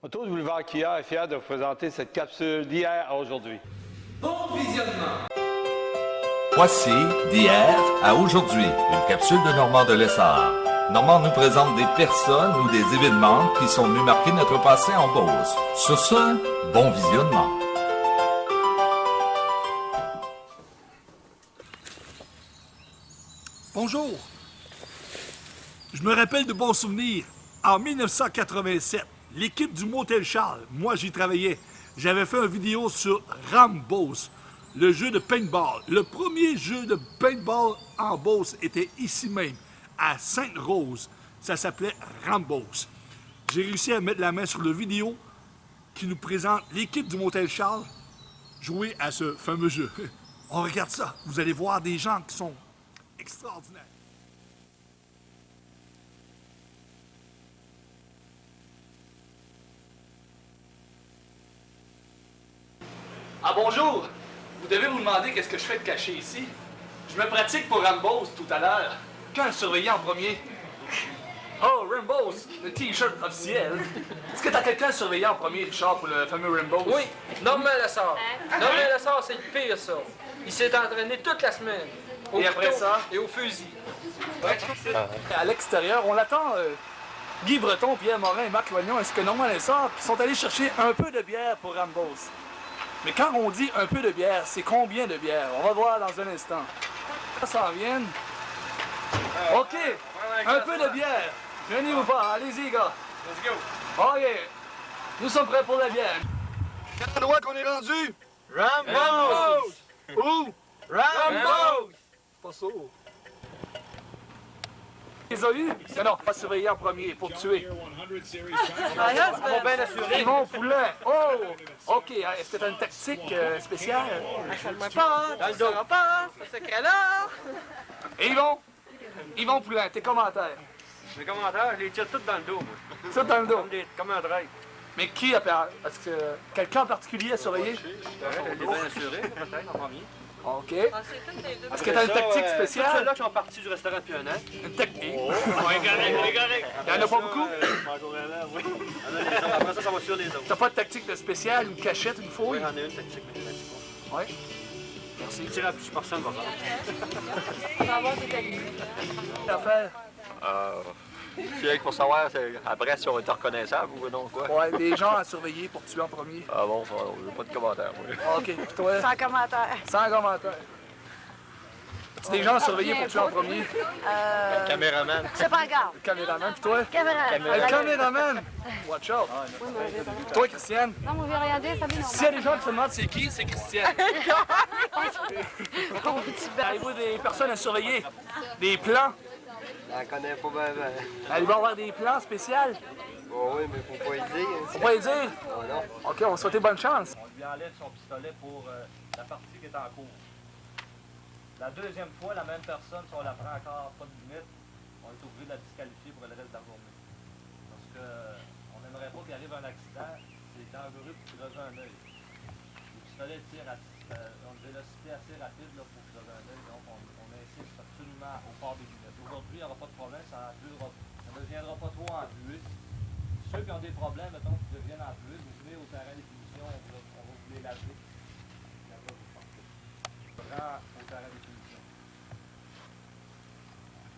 Auto du boulevard Kia est fier de vous présenter cette capsule d'hier à aujourd'hui. Bon visionnement! Voici d'hier à aujourd'hui, une capsule de Normand de Lessard. Normand nous présente des personnes ou des événements qui sont venus marquer notre passé en Beauce. Sur ce, bon visionnement. Bonjour. Je me rappelle de bons souvenirs. En 1987, l'équipe du Motel Charles, moi j'y travaillais, j'avais fait une vidéo sur Rambos, le jeu de paintball. Le premier jeu de paintball en Beauce était ici même, à Sainte-Rose. Ça s'appelait Rambos. J'ai réussi à mettre la main sur le vidéo qui nous présente l'équipe du Motel Charles jouer à ce fameux jeu. On regarde ça, vous allez voir des gens qui sont extraordinaires. Ah bonjour! Vous devez vous demander qu'est-ce que je fais de caché ici. Je me pratique pour Rambos tout à l'heure. Qu'un surveillant en premier? Oh, Rambos, le t-shirt officiel. Est-ce que t'as quelqu'un surveillant en premier, Richard, pour le fameux Rambos? Oui, Normand Lessard. Normand Lessard, c'est le pire, ça. Il s'est entraîné toute la semaine. Au Et après couteau ça? Et au fusil. À l'extérieur, on attend Guy Breton, Pierre Morin et Marc Loignon ainsi que Normand Lessard qui sont allés chercher un peu de bière pour Rambos. Mais quand on dit un peu de bière, c'est combien de bière? On va voir dans un instant. Ça s'en vient. OK, un peu de bière. Venez-vous pas, allez-y, gars. Let's go. OK, nous sommes prêts pour la bière. Quel endroit qu'on est rendu? Rambos! Où? Rambos! Pas ça. Les a eu? Non, pas surveiller en premier, pour tuer. Bon, bien assuré. Yvon Poulain. Oh! OK, est-ce que t'as une tactique spéciale? Achète-moi pas, tu ne sauras pas, ce secret-là. Yvon Poulain, tes commentaires. Mes commentaires, je les tire tous dans le dos, moi. Ça dans le dos. Comme un drive. Mais qui a... Est-ce que quelqu'un en particulier à surveiller? Elle est bien assurée, peut-être, en premier. OK. Est-ce que t'as une tactique Tous spéciale? ceux-là qui sont partis du restaurant depuis un an. Une tactique? correct. Il y en a pas beaucoup? Après ça, ça va sur les autres. T'as pas de tactique de spéciale, une cachette, une fouille? Oui, j'en ai une tactique, mais je ne sais pas. Oui. Merci. Tire à plus personne va faire. L'affaire? C'est pour savoir après si on est reconnaissable ou non, quoi. Ouais, des gens à surveiller pour tuer en premier. Ah bon, j'ai pas de commentaire, moi. OK, puis toi? Sans commentaire. Sans commentaire. C'est des gens à surveiller pour tuer en premier. Caméraman. C'est pas grave. Le caméraman, puis toi? Caméra. Le caméraman! Watch out! Toi, Christiane? Non, on veut rien dire, ça vient S'il y a des gens qui se demandent c'est qui, c'est Christiane. Ton petit Avez-vous des personnes à surveiller? Des plans? Je connais pas bien. Il va y avoir des plans spéciaux? Bon, oui, mais faut pas le dire. Faut pas les dire? Oh, non. OK, on va souhaiter bonne chance. On lui enlève son pistolet pour la partie qui est en cours. La deuxième fois, la même personne, si on la prend encore pas de limite, on est obligé de la disqualifier pour le reste de la journée. Parce que on n'aimerait pas qu'il arrive un accident, c'est dangereux pour crever un œil. Le pistolet tire à une vélocité assez rapide là, pour crever un œil, donc on insiste absolument au port des lunettes. Aujourd'hui, il n'y aura pas de problème, ça ne deviendra pas trop englué. Ceux qui ont des problèmes, mettons, qui deviennent englués, vous venez au terrain des punitions, on va vous les laver. Au terrain des punitions.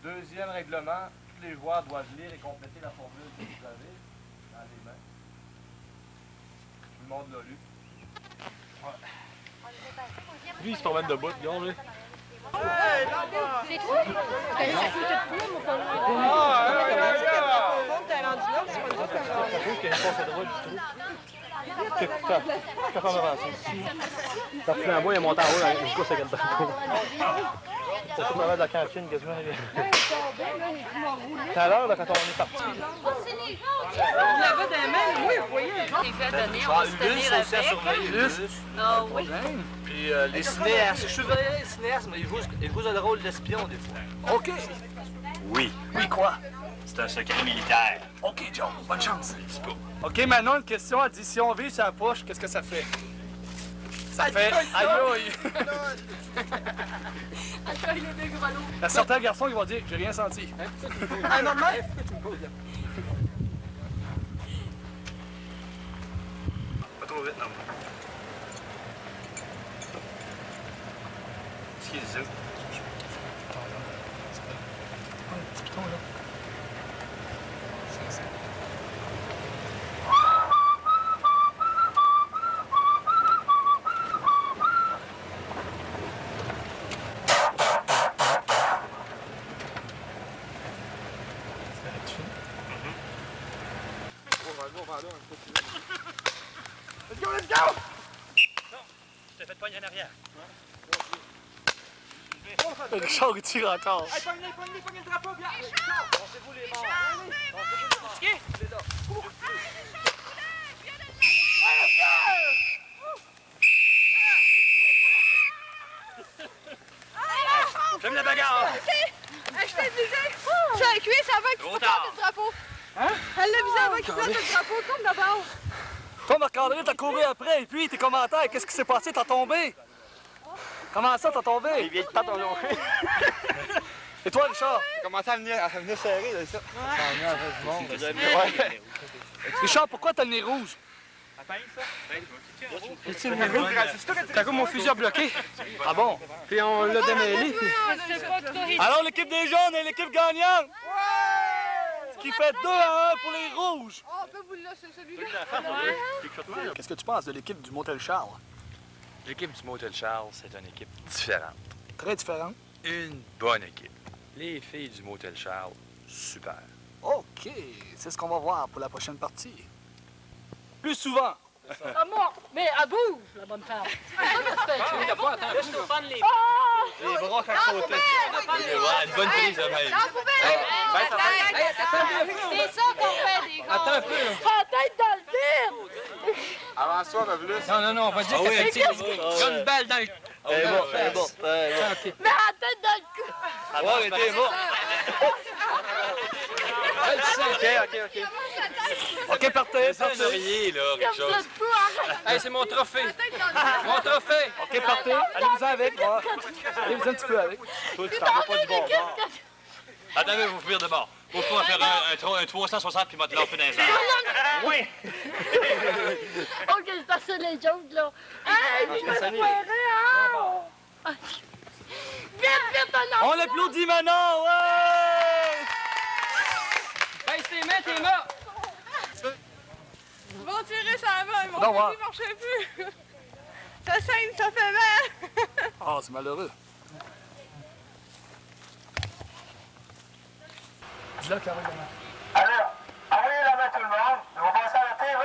Deuxième règlement, tous les joueurs doivent lire et compléter la formule que vous avez dans les mains. Tout le monde l'a lu. Ouais. Lui, il se promène debout, disons, lui. C'est toi? T'as juste à côté de toi, mon pauvre. T'as pris un bois, il est monté en haut, il se couche avec le drapeau. C'est tout le de la cantine, quasiment. Tout à l'heure, quand on est parti. Il avait des mains, oui, vous voyez. Il fait donner, on va se tenir avec. Ah oui. Puis les cinéastes, je surveillais les cinéastes, mais ils jouent le rôle d'espion des fois. OK. Oui. Oui, quoi? C'est un secret militaire. OK, Joe, bonne chance. OK, maintenant, une question à dire. Si on vit sa poche, qu'est-ce que ça fait? Ça fait... Aïe, aïe! Attends, il est deux gros lots. Il y a certains garçons qui vont dire, j'ai rien senti. Ah, maman? vite, non. Ce qu'ils disent. Let's go, let's go! Je t'ai fait pogner en arrière. Richard, il tire encore. Hey, pognez le drapeau, viens! Pensez-vous les morts. Pensez-vous les morts. J'aime la bagarre! Je t'ai visé! C'est un cuisse avant qu'il Trop plante tard. le drapeau! Hein? Elle l'a visé avant qu'il plante le drapeau, comme d'abord! Toi, Marc-André, t'as couru après, et puis tes commentaires, qu'est-ce qui s'est passé? T'as tombé? Comment ça, t'as tombé? Il vient de pas ton nom. Et toi, Richard? Il commençait à venir serrer, là, ça. Ouais. Richard, pourquoi t'as le nez rouge? T'as comme mon fusil a bloqué. Ah bon? Puis on l'a démêlé. Alors, l'équipe des jaunes est l'équipe gagnante! Ce qui fait 2-1 pour les rouges! Oh, on peut vous le laisser celui-là? Qu'est-ce que tu penses de l'équipe du Motel Charles? L'équipe du Motel Charles, c'est une équipe différente. Très différente. Une bonne équipe. Les filles du Motel Charles, super. OK, c'est ce qu'on va voir pour la prochaine partie. Plus souvent! Ah, moi! Mais à bout, la bonne femme! Laisse-nous prendre les... Les bras à côté. Une bonne prise, là, même. La poubelle! C'est ça qu'on fait, les gars! Attends un peu! La tête dans le vide! Avance-toi, Revlus. Non, on va dire que c'est une balle dans le... Elle est morte, elle est morte. Mais la tête dans le cul! Ouais, mais t'es mort. OK. OK, partez, partez. Rien, là, Comme quelque ça chose. de fou, arrête! Hey, c'est mon trophée! La tête dans le cul! Mon trophée! OK, partez. Allez-vous-en avec, moi. Allez-vous un petit peu avec. Toi, tu t'en vas pas du bon bord. Attendez, vous finir de bord. Faut pas faire un 360 puis m'a lamper dans les airs. Oui! OK, c'est assez les jokes, là! Hey, je me suis foiré, hein! Vite, On l'applaudit maintenant, ouais! Hey, t'es mains, t'es mort! Ils vont tirer sa main, mon Non, ouais. bébé marchait plus! Ça saigne, ça fait mal! Ah, c'est malheureux. Dis-le, Caroline. Alors, allez la main tout le monde, nous on passe à la TV.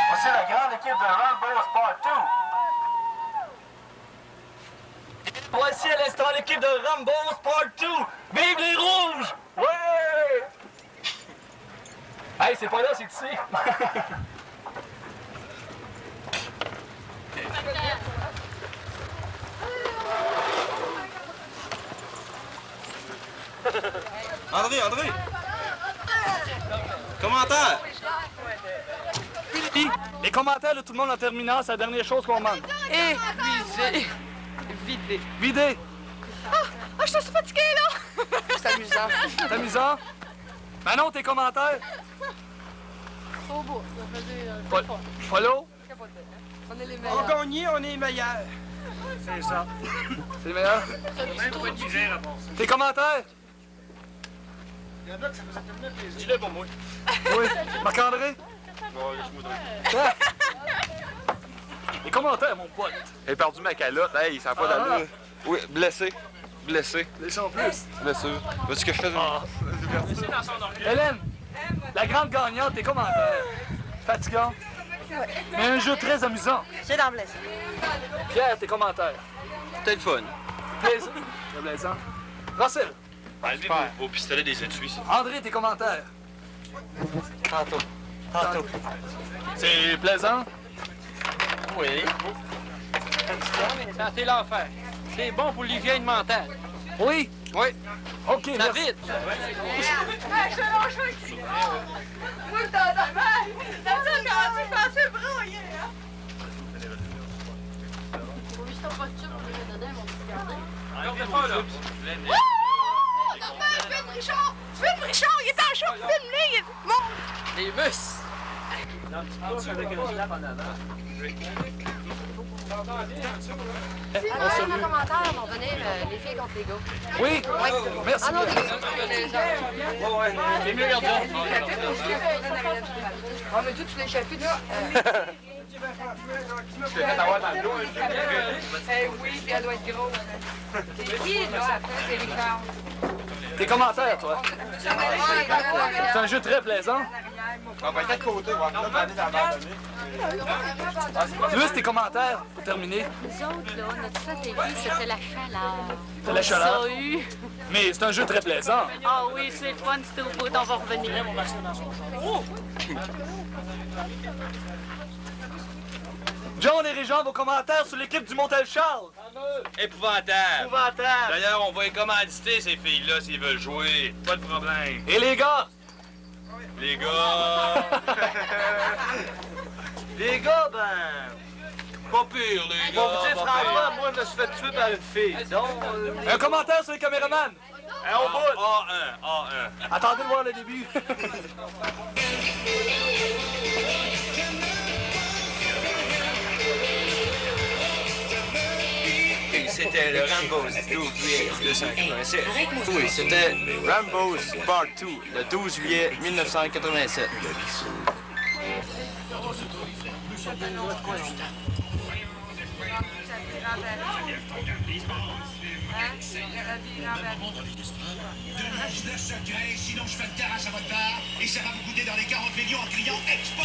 Voici la grande équipe de Rambo Sport 2. Voici à l'instant l'équipe de Rambo Sport 2. Vive les rouges! Ouais! Hey, c'est pas là, c'est ici. André! Commentaire! Les commentaires de tout le monde en terminant, c'est la dernière chose qu'on demande. Épuisé. Vidé. Vider. Ah, je suis fatiguée, là! C'est amusant. C'est amusant? Manon, tes commentaires? Au bout, ça faisait... Follow? On est les On meilleurs. gagne, on est meilleur. C'est ça. C'est le meilleur. Tes commentaires? Dis-le pour moi. Oui. Marc-André? Bon, laisse-moi Les commentaires, mon pote. J'ai perdu ma calotte, hey, ça n'a pas d'allure. Oui, blessé. Les gens plus. Blessure. Veux-tu que je fasse une... Hélène, la grande gagnante, tes commentaires. Fatigant. Mais un jeu très amusant. C'est dans blessé. Pierre, tes commentaires. C'était le fun. Plaisant. Très plaisant. Russell. Enlevez vos pistolets des étuis. André, tes commentaires. Tantôt. C'est plaisant. Oui. Ça, c'est l'enfer. C'est bon pour l'hygiène mentale. Oui. Oui. OK, Ça merci. vite. Je te lâche un cri! Moi, je t'en mal! T'as dit quand tu pensais brouiller, hein? Faut juste pas de pour les donner, mon petit gardien. Filme Richard! Filme Richard! Il est en choc! Filme-le! Les muscles. avec un slap en avant. Dans les commentaires, vont venir les filles contre les gars. Oui, merci. Ah non, C'est mieux, regarde ça. Ah, mais toi, tu l'as échappé, là. Je vais t'avoir dans le dos. Oui, puis elle doit être grosse. C'est qui, là, après? C'est Richard. Tes commentaires, toi. C'est un jeu très plaisant. On va être à côté, on va faire aller dans la Louis, tes commentaires, pour terminer. Nous autres, là, notre stratégie, c'était la chaleur. C'est la chaleur. Ça a eu. Mais c'est un jeu très plaisant. Ah oui, c'est le fun, c'était au bout, on va revenir. John et Régent, vos commentaires sur l'équipe du Montel-Charles. Épouvantable. Épouvantable. D'ailleurs, on va les commanditer, ces filles-là, s'ils veulent jouer. Pas de problème. Et les gars? Les gars... Les gars, ben... Pas pire, les gars. Bon, vous dire, pas franchement, pire. moi, je me suis fait tuer par une fille. Donc, Un commentaire sur les caméramans. au bout. A1. Attendez de voir le début. C'était le Rambo's 12 juillet 1987. Oui, c'était Rambo's Part 2, le 12 juillet 1987. Sinon je fais le terrasse à votre part et ça va vous coûter dans les 40 millions en criant Expo.